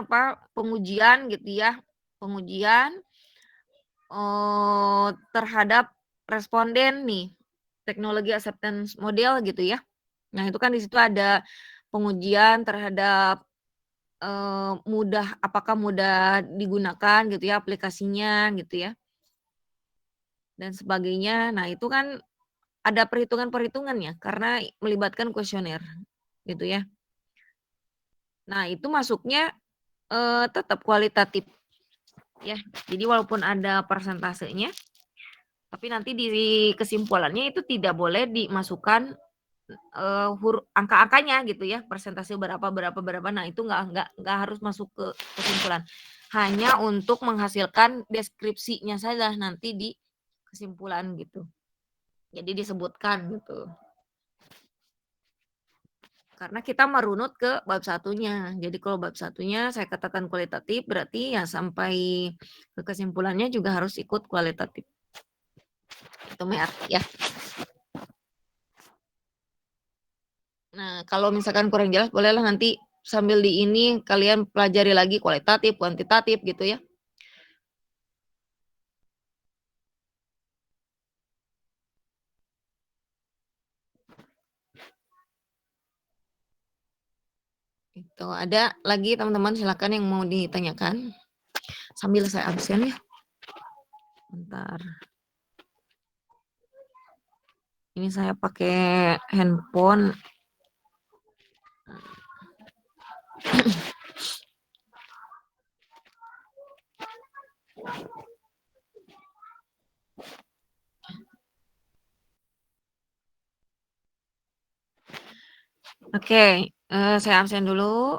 Speaker 1: pengujian gitu ya. Pengujian terhadap responden nih. Teknologi acceptance model gitu ya. Nah, itu kan di situ ada pengujian terhadap apakah mudah digunakan gitu ya aplikasinya gitu ya. Dan sebagainya. Nah, itu kan ada perhitungan-perhitungannya karena melibatkan kuesioner gitu ya. Nah, itu masuknya tetap kualitatif ya. Jadi walaupun ada persentasenya, tapi nanti di kesimpulannya itu tidak boleh dimasukkan angka-angkanya gitu ya, persentase berapa. Nah, itu nggak harus masuk ke kesimpulan. Hanya untuk menghasilkan deskripsinya saja nanti di kesimpulan gitu. Jadi disebutkan gitu. Karena kita merunut ke bab satunya. Jadi kalau bab satunya saya katakan kualitatif, berarti ya sampai ke kesimpulannya juga harus ikut kualitatif. Itu Mer ya. Nah, kalau misalkan kurang jelas bolehlah nanti sambil di ini kalian pelajari lagi kualitatif, kuantitatif gitu ya. Itu ada lagi teman-teman silakan yang mau ditanyakan. Sambil saya absen ya. Bentar. Ini saya pakai handphone. Oke, saya absen dulu.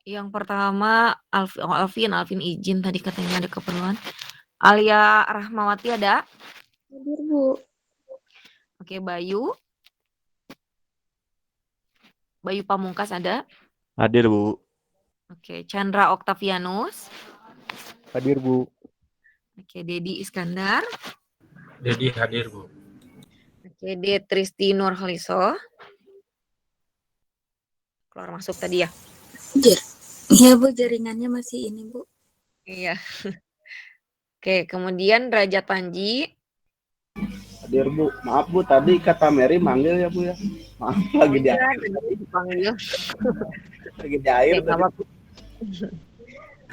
Speaker 1: Yang pertama Alvin izin tadi katanya ada keperluan. Alia Rahmawati ada?
Speaker 3: Hadir, Bu.
Speaker 1: Oke, Bayu Pamungkas ada?
Speaker 6: Hadir, Bu.
Speaker 1: Oke, Chandra Octavianus.
Speaker 6: Hadir, Bu.
Speaker 1: Oke, Dedi Iskandar.
Speaker 2: Dedi hadir, Bu.
Speaker 1: Oke, Tristi Nurhaliso. Keluar masuk tadi ya?
Speaker 4: Iya, Bu, jaringannya masih ini, Bu.
Speaker 1: Iya. Oke, kemudian Raja Panji.
Speaker 7: Hadir, Bu. Maaf, Bu, tadi kata Mary manggil ya, Bu ya. Maaf, lagi di air.
Speaker 1: Dipanggil.
Speaker 7: Lagi di air.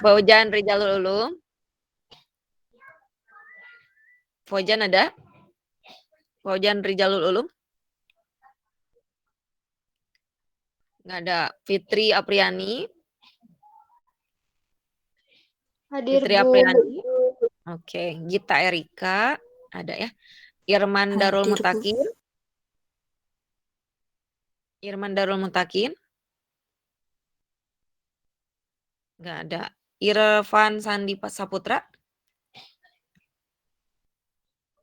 Speaker 1: Fauzan Rizalul Ulum. Fauzan ada? Fauzan Rizalul Ulum? Nggak ada. Fitri Apriani.
Speaker 3: Hadir,
Speaker 1: Fitri
Speaker 3: Bu.
Speaker 1: Apriani. Oke, Gita Erika ada ya. Irman Darul
Speaker 4: Hadir, Bu.
Speaker 1: Mutakin. Irman Darul Mutakin. Nggak ada. Irfan Sandi Saputra.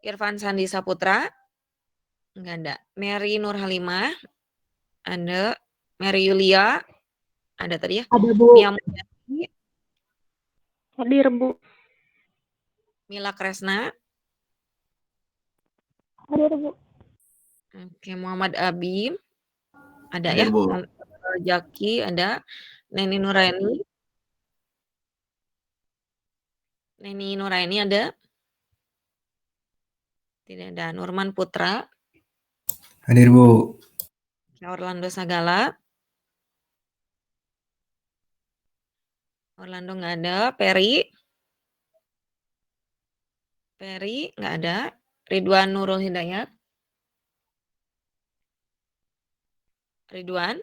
Speaker 1: Irfan Sandi Saputra. Nggak ada. Mary Nur Halimah. Ada. Mary Yulia. Ada tadi ya.
Speaker 3: Ada, Bu.
Speaker 1: Mia Mujani.
Speaker 3: Hadir, Bu.
Speaker 1: Mila Kresna.
Speaker 3: Hadir, Bu.
Speaker 1: Oke, Muhammad Abim. Ada
Speaker 7: Hadir,
Speaker 1: ya?
Speaker 7: Bu.
Speaker 1: Jaki ada. Neni Nuraini. Neni Nuraini ada? Tidak ada. Nurman Putra.
Speaker 6: Hadir, Bu.
Speaker 1: Orlando Sagala. Orlando nggak ada. Peri. Peri nggak ada. Ridwan Nurul Hidayat. Ridwan.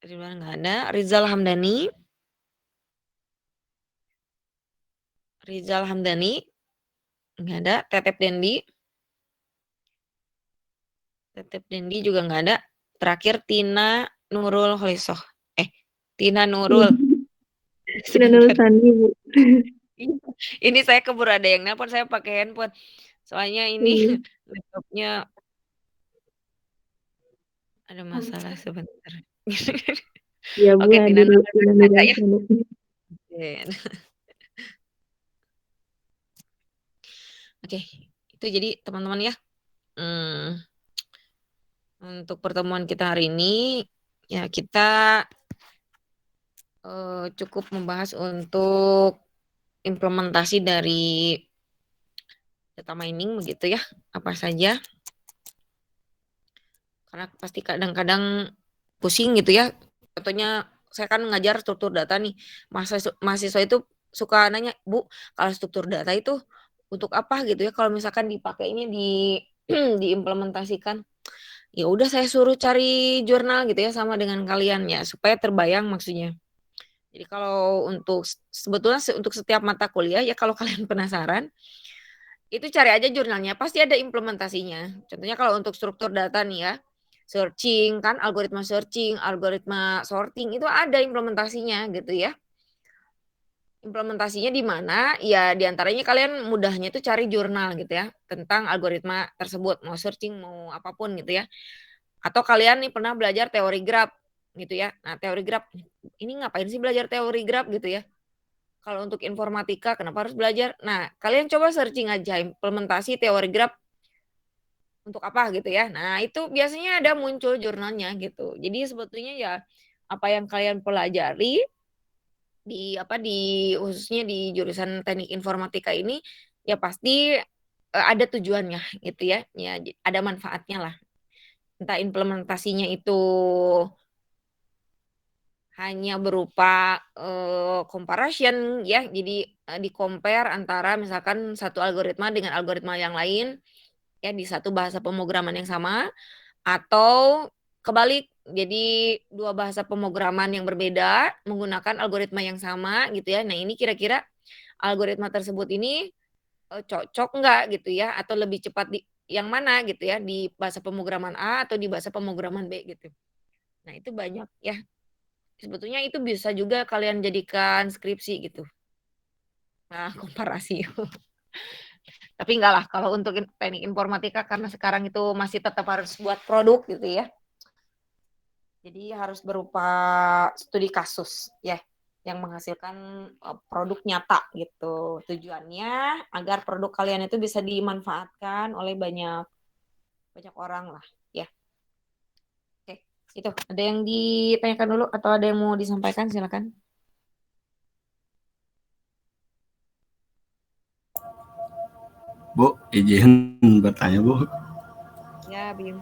Speaker 1: Ridwan nggak ada. Rizal Hamdani. Rizal Hamdani. Nggak ada. Tetep Dendi. Tetep Dendi juga nggak ada. Terakhir Tina Nurul Holisoh. Tina Nurul.
Speaker 3: Tidak nulis
Speaker 1: Sebentar.
Speaker 3: Sandi, Bu.
Speaker 1: Ini saya keburu ada yang nelpon, saya pakai handphone. Soalnya ini laptopnya ada masalah sebentar.
Speaker 3: Ya, Bu,
Speaker 1: Oke, Tina
Speaker 3: hadir, Bu.
Speaker 1: Nurul
Speaker 3: Tidak
Speaker 1: ada
Speaker 3: nulis
Speaker 1: ya.
Speaker 3: Sandi.
Speaker 1: Oke, itu jadi teman-teman ya. Untuk pertemuan kita hari ini ya kita cukup membahas untuk implementasi dari data mining begitu ya. Apa saja? Karena pasti kadang-kadang pusing gitu ya. Contohnya saya kan ngajar struktur data nih. Mahasiswa itu suka nanya, "Bu, kalau struktur data itu untuk apa gitu ya? Kalau misalkan dipakainya di diimplementasikan." Ya udah saya suruh cari jurnal gitu ya sama dengan kalian ya supaya terbayang maksudnya. Jadi kalau untuk sebetulnya untuk setiap mata kuliah ya kalau kalian penasaran itu cari aja jurnalnya pasti ada implementasinya. Contohnya kalau untuk struktur data nih ya, searching kan algoritma searching, algoritma sorting itu ada implementasinya gitu ya. Implementasinya di mana? Ya diantaranya kalian mudahnya itu cari jurnal gitu ya tentang algoritma tersebut mau searching mau apapun gitu ya. Atau kalian nih pernah belajar teori graph gitu ya. Nah, teori graph ini ngapain sih belajar teori graph gitu ya? Kalau untuk informatika kenapa harus belajar? Nah, kalian coba searching aja implementasi teori graph untuk apa gitu ya. Nah, itu biasanya ada muncul jurnalnya gitu. Jadi sebetulnya ya apa yang kalian pelajari di khususnya di jurusan teknik informatika ini ya pasti ada tujuannya gitu ya. Ya ada manfaatnya lah. Entah implementasinya itu hanya berupa comparison ya. Jadi di-compare antara misalkan satu algoritma dengan algoritma yang lain ya di satu bahasa pemrograman yang sama atau kebalik. Jadi dua bahasa pemrograman yang berbeda menggunakan algoritma yang sama gitu ya. Nah, ini kira-kira algoritma tersebut ini cocok enggak gitu ya atau lebih cepat di yang mana gitu ya di bahasa pemrograman A atau di bahasa pemrograman B gitu. Nah, itu banyak ya. Sebetulnya itu bisa juga kalian jadikan skripsi gitu. Nah, komparasi. Tapi enggak lah kalau untuk teknik informatika karena sekarang itu masih tetap harus buat produk gitu ya. Jadi harus berupa studi kasus ya yang menghasilkan produk nyata gitu. Tujuannya agar produk kalian itu bisa dimanfaatkan oleh banyak orang lah ya. Oke, itu ada yang ditanyakan dulu atau ada yang mau disampaikan silakan.
Speaker 7: Bu, izin bertanya, Bu.
Speaker 1: Ya, Bim.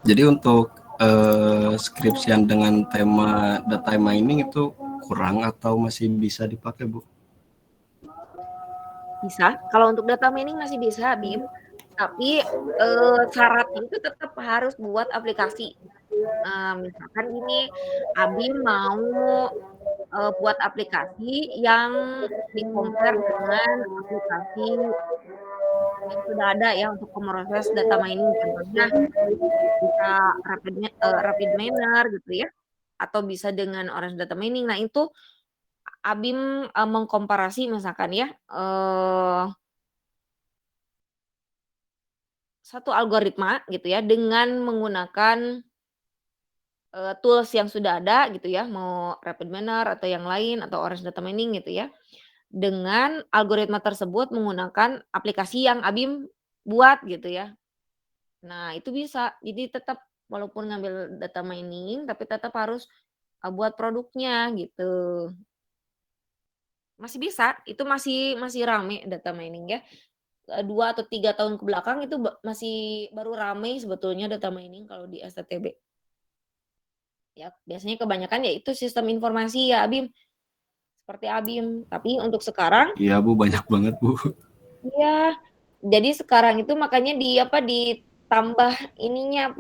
Speaker 7: Jadi untuk skripsian dengan tema data mining itu kurang atau masih bisa dipakai, Bu?
Speaker 1: Bisa. Kalau untuk data mining masih bisa, Bim. Tapi syaratnya itu tetap harus buat aplikasi. Misalkan ini Abim mau buat aplikasi yang di-compare dengan aplikasi yang sudah ada ya untuk pemroses data mining contohnya bisa rapid miner gitu ya atau bisa dengan orange data mining. Nah, itu Abim mengkomparasi misalkan ya satu algoritma gitu ya dengan menggunakan tools yang sudah ada gitu ya, mau RapidMiner atau yang lain atau Orange Data Mining gitu ya. Dengan algoritma tersebut menggunakan aplikasi yang Abim buat gitu ya. Nah, itu bisa. Jadi tetap walaupun ngambil data mining tapi tetap harus buat produknya gitu. Masih bisa, itu masih rame data mining ya. 2 atau 3 tahun ke belakang itu masih baru rame sebetulnya data mining kalau di STTB. Ya, biasanya kebanyakan ya itu sistem informasi ya, Abim. Seperti Abim. Tapi untuk sekarang
Speaker 7: Iya Bu, banyak banget Bu.
Speaker 1: iya. Jadi sekarang itu makanya ditambah ininya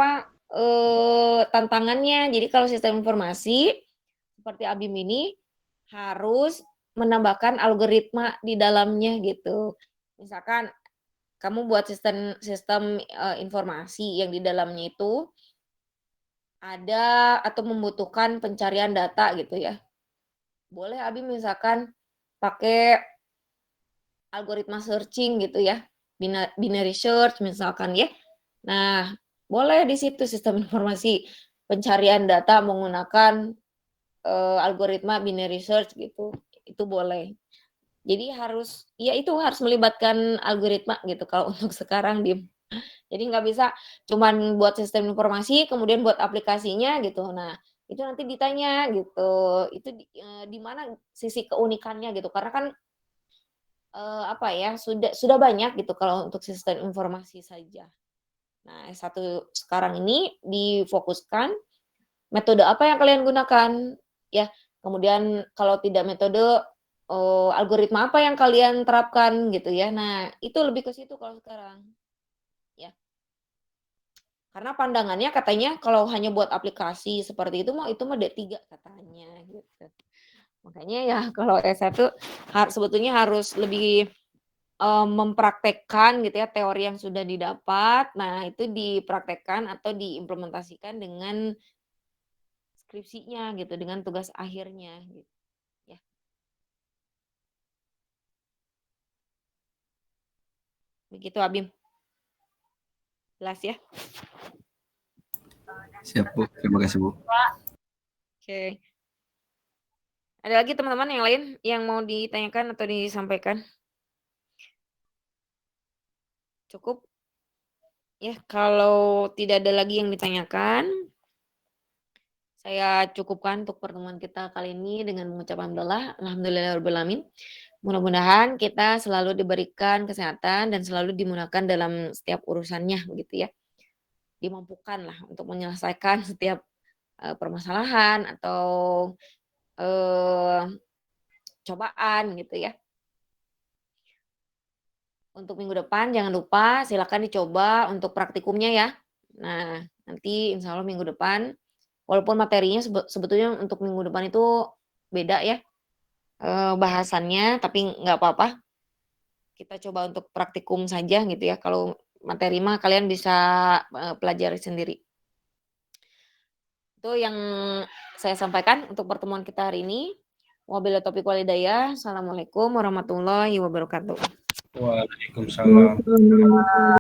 Speaker 1: tantangannya. Jadi kalau sistem informasi seperti Abim ini harus menambahkan algoritma di dalamnya gitu. Misalkan kamu buat sistem informasi yang di dalamnya itu ada atau membutuhkan pencarian data gitu ya. Boleh Abim misalkan pakai algoritma searching gitu ya, binary search misalkan ya. Nah, boleh di situ sistem informasi pencarian data menggunakan algoritma binary search gitu, itu boleh. Jadi itu harus melibatkan algoritma gitu kalau untuk sekarang Bim. Jadi nggak bisa cuman buat sistem informasi kemudian buat aplikasinya gitu. Nah, itu nanti ditanya gitu, itu di mana sisi keunikannya gitu. Karena kan sudah banyak gitu kalau untuk sistem informasi saja. Nah, S1 sekarang ini difokuskan metode apa yang kalian gunakan ya. Kemudian kalau tidak metode algoritma apa yang kalian terapkan gitu ya. Nah, itu lebih ke situ kalau sekarang. Ya. Karena pandangannya katanya kalau hanya buat aplikasi seperti itu mah D3 katanya gitu. Makanya ya kalau S1 sebetulnya harus lebih mempraktekkan gitu ya teori yang sudah didapat. Nah, itu dipraktekkan atau diimplementasikan dengan skripsinya gitu, dengan tugas akhirnya gitu ya. Begitu Abim. Jelas ya?
Speaker 7: Siap Bu, terima kasih Bu.
Speaker 1: Oke. Ada lagi teman-teman yang lain yang mau ditanyakan atau disampaikan? Cukup? Ya, kalau tidak ada lagi yang ditanyakan, saya cukupkan untuk pertemuan kita kali ini dengan mengucap alhamdulillahirabbil alamin. Mudah-mudahan kita selalu diberikan kesehatan dan selalu dimudahkan dalam setiap urusannya begitu ya. Dimampukan lah untuk menyelesaikan setiap permasalahan atau cobaan gitu ya. Untuk minggu depan jangan lupa silakan dicoba untuk praktikumnya ya. Nah, nanti insya Allah minggu depan, walaupun materinya sebetulnya untuk minggu depan itu beda ya bahasannya, tapi nggak apa-apa. Kita coba untuk praktikum saja gitu ya. Kalau materi mah kalian bisa pelajari sendiri. Itu yang saya sampaikan untuk pertemuan kita hari ini. Wabillahi taufiq wal hidayah. Assalamualaikum warahmatullahi wabarakatuh.
Speaker 2: Waalaikumsalam.